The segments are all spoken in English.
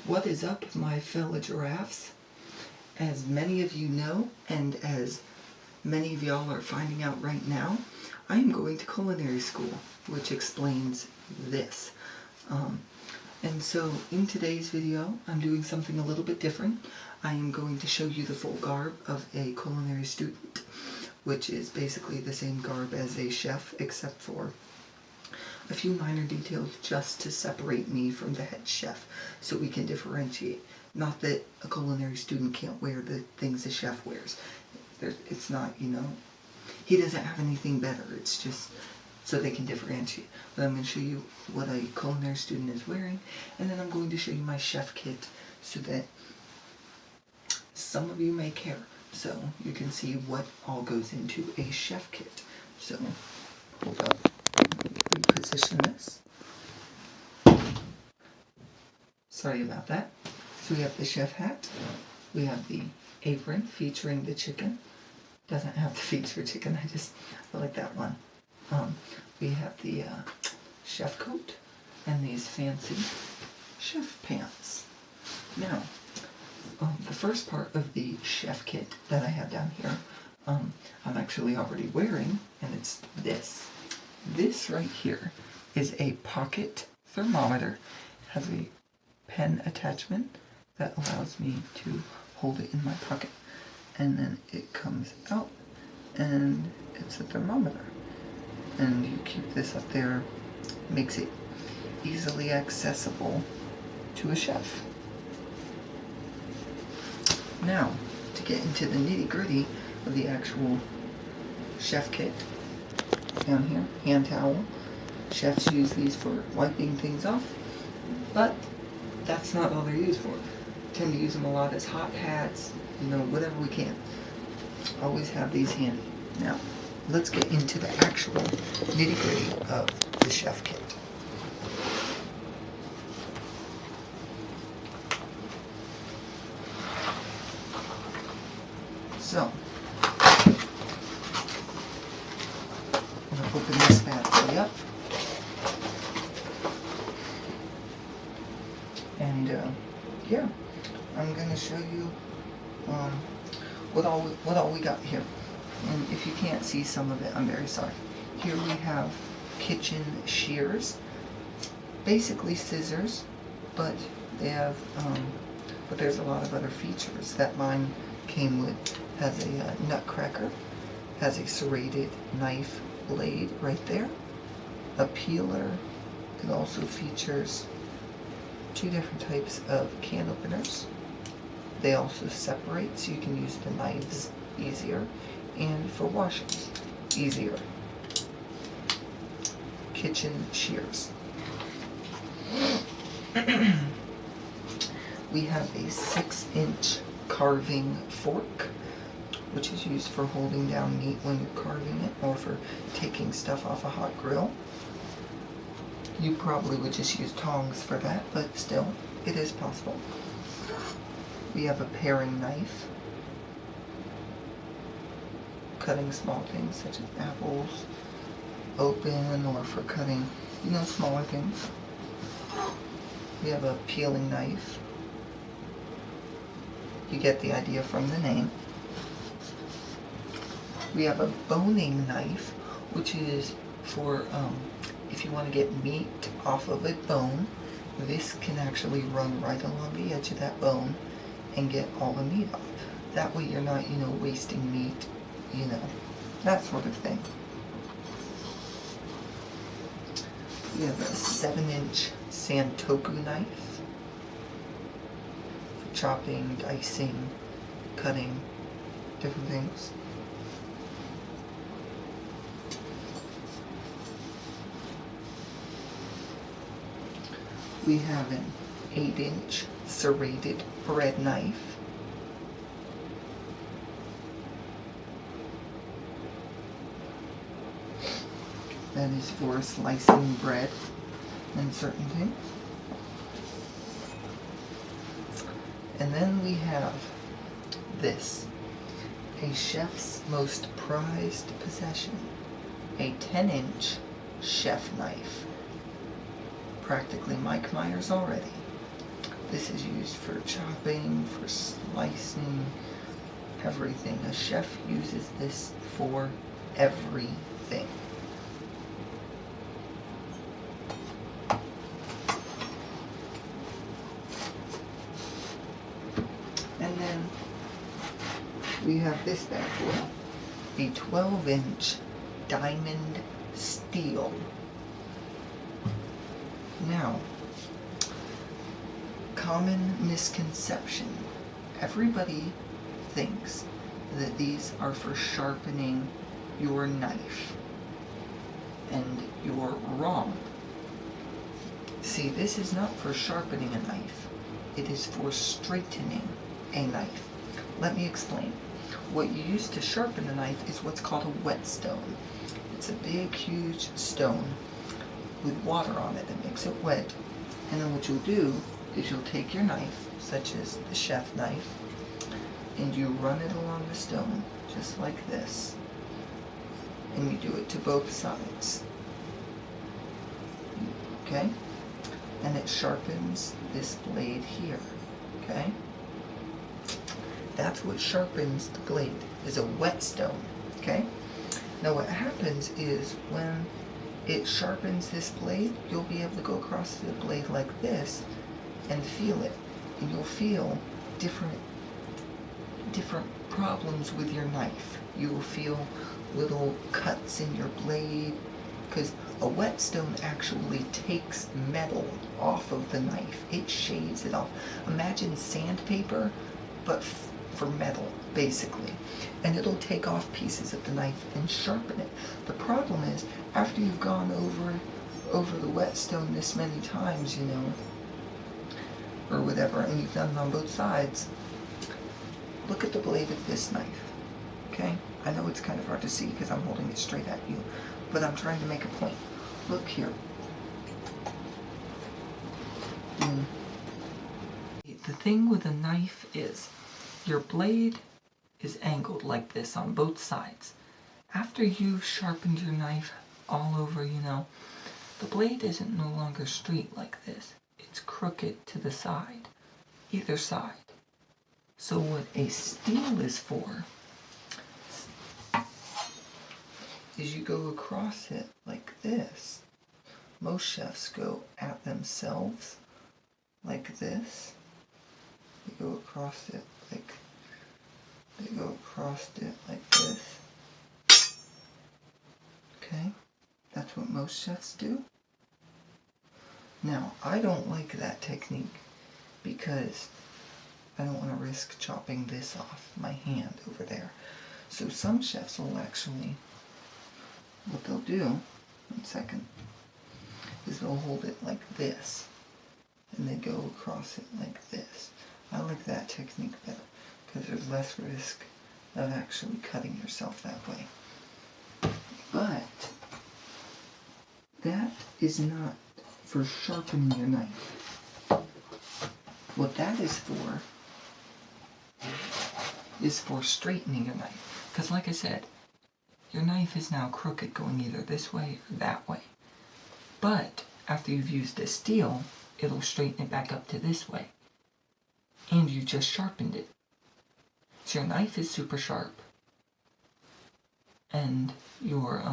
What is up, my fellow giraffes? As many of you know, and as many of y'all are finding out right now, I am going to culinary school, which explains this. And so in today's video, I'm doing something a little bit different. I am going to show you the full garb of a culinary student, which is basically the same garb as a chef, except for a few minor details just to separate me from the head chef, so we can differentiate. Not that a culinary student can't wear the things a chef wears. It's not, he doesn't have anything better. It's just so they can differentiate. But I'm going to show you what a culinary student is wearing, and then I'm going to show you my chef kit so that some of you may care. So you can see what all goes into a chef kit. So, hold up. Position this. Sorry about that. So we have the chef hat. We have the apron featuring the chicken. Doesn't have to feature chicken. I like that one. We have the chef coat and these fancy chef pants. Now, the first part of the chef kit that I have down here, I'm actually already wearing, and it's this. This right here is a pocket thermometer. It has a pen attachment that allows me to hold it in my pocket. And then it comes out and it's a thermometer. And you keep this up there, makes it easily accessible to a chef. Now, to get into the nitty-gritty of the actual chef kit, down here, hand towel. Chefs use these for wiping things off, but that's not all they're used for. Tend to use them a lot as hot pads, whatever we can. Always have these handy. Now, let's get into the actual nitty-gritty of the chef kit. So, I'm going to open this bad boy up. And, yeah, I'm going to show you what all we got here. And if you can't see some of it, I'm very sorry. Here we have kitchen shears. Basically scissors, but they have, but there's a lot of other features that mine came with. Has a nutcracker, has a serrated knife blade right there, a peeler. It also features two different types of can openers. They also separate so you can use the knives easier, and for washing easier. Kitchen shears. We have a 6-inch carving fork, which is used for holding down meat when you're carving it, or for taking stuff off a hot grill. You probably would just use tongs for that, but still, it is possible. We have a paring knife, cutting small things such as apples open, or for cutting, smaller things. We have a peeling knife. You get the idea from the name. We have a boning knife, which is for if you want to get meat off of a bone. This can actually run right along the edge of that bone and get all the meat off. That way you're not, wasting meat, that sort of thing. We have a 7-inch santoku knife for chopping, dicing, cutting, different things. We have an 8-inch serrated bread knife. That is for slicing bread and certain things. And then we have this, a chef's most prized possession, a 10-inch chef knife. Practically Mike Myers already. This is used for chopping, for slicing, everything. A chef uses this for everything. And then we have this bad boy, a 12-inch diamond steel. Now, common misconception. Everybody thinks that these are for sharpening your knife. And you're wrong. See, this is not for sharpening a knife. It is for straightening a knife. Let me explain. What you use to sharpen a knife is what's called a whetstone. It's a big, huge stone with water on it that makes it wet. And then what you'll do is you'll take your knife, such as the chef knife, and you run it along the stone, just like this. And you do it to both sides. Okay? And it sharpens this blade here. Okay? That's what sharpens the blade, is a whetstone. Okay? Now what happens is when it sharpens this blade, you'll be able to go across the blade like this and feel it. And you'll feel different problems with your knife. You will feel little cuts in your blade, because a whetstone actually takes metal off of the knife. It shaves it off. Imagine sandpaper, but for metal, basically. And it'll take off pieces of the knife and sharpen it. The problem is, after you've gone over the whetstone this many times, you know, or whatever, and you've done it on both sides, look at the blade of this knife, okay? I know it's kind of hard to see because I'm holding it straight at you, but I'm trying to make a point. Look here. The thing with a knife is, your blade is angled like this on both sides. After you've sharpened your knife all over, you know, the blade isn't no longer straight like this. It's crooked to the side, either side. So what a steel is for is you go across it like this. Most chefs go at themselves like this. They go across it like this. Okay? That's what most chefs do. Now, I don't like that technique because I don't want to risk chopping this off my hand over there. So some chefs will actually, what they'll do, 1 second, is they'll hold it like this, and they go across it like this. I like that technique better, because there's less risk of actually cutting yourself that way. But that is not for sharpening your knife. What that is for straightening your knife. Because like I said, your knife is now crooked going either this way or that way. But after you've used the steel, it'll straighten it back up to this way. And you just sharpened it. So your knife is super sharp. And your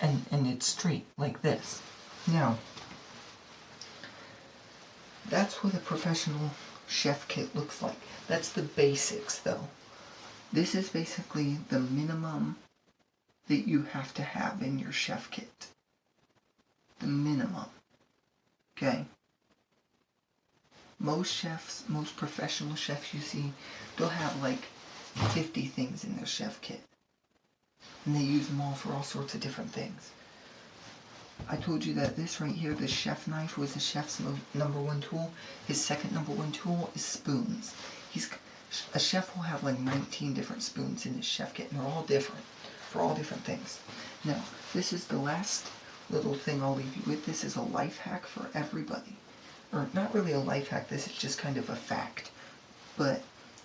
and it's straight like this. Now, that's what a professional chef kit looks like. That's the basics, though. This is basically the minimum that you have to have in your chef kit. The minimum. Okay? Most chefs, most professional chefs you see, they'll have like 50 things in their chef kit. And they use them all for all sorts of different things. I told you that this right here, the chef knife, was the chef's number one tool. His second number one tool is spoons. A chef will have like 19 different spoons in his chef kit, and they're all different, for all different things. Now, this is the last little thing I'll leave you with. This is a life hack for everybody. Or not really a life hack, this is just kind of a fact. But,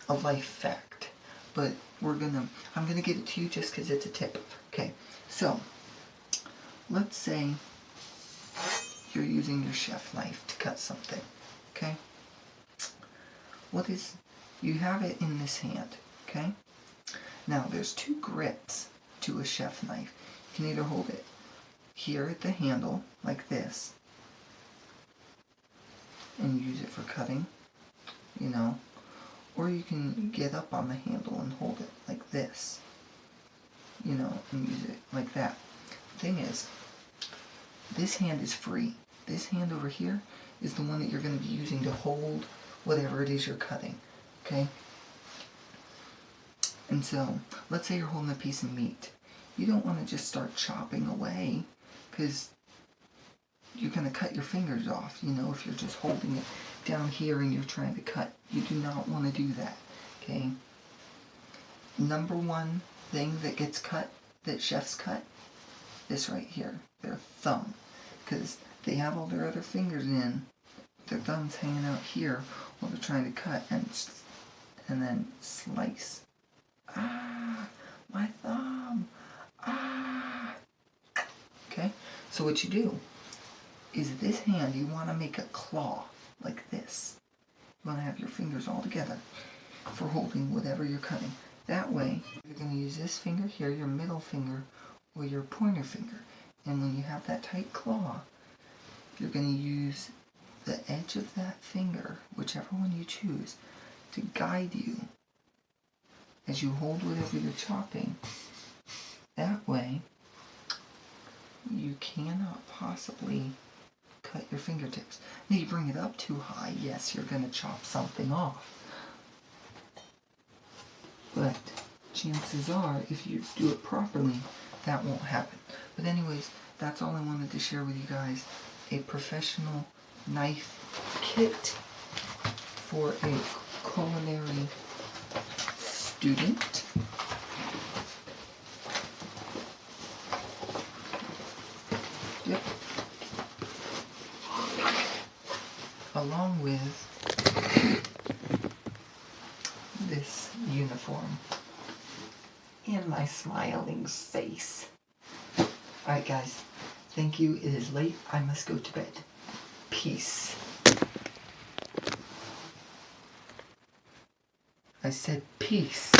a life fact. But I'm gonna give it to you just because it's a tip. Okay, so, let's say you're using your chef knife to cut something, okay? you have it in this hand, okay? Now, there's two grips to a chef knife. You can either hold it here at the handle, like this, and use it for cutting, you know, or you can get up on the handle and hold it like this, you know, and use it like that. The thing is, this hand is free. This hand over here is the one that you're going to be using to hold whatever it is you're cutting, okay? And so, let's say you're holding a piece of meat. You don't want to just start chopping away, because you're going to cut your fingers off, you know, if you're just holding it down here and you're trying to cut. You do not want to do that, okay? Number one thing that gets cut, that chefs cut, this right here, their thumb, because they have all their other fingers in, their thumb's hanging out here while they're trying to cut and then slice. Ah, my thumb. Ah. Okay, so what you do is this hand, you want to make a claw like this. You want to have your fingers all together for holding whatever you're cutting. That way, you're going to use this finger here, your middle finger, or your pointer finger. And when you have that tight claw, you're going to use the edge of that finger, whichever one you choose, to guide you as you hold whatever you're chopping. That way, you cannot possibly cut your fingertips. Now, you bring it up too high, yes, you're going to chop something off. But chances are, if you do it properly, that won't happen. But anyways, that's all I wanted to share with you guys. A professional knife kit for a culinary student. Yep. Along with this uniform and my smiling face. Alright guys, thank you. It is late. I must go to bed. Peace. I said peace.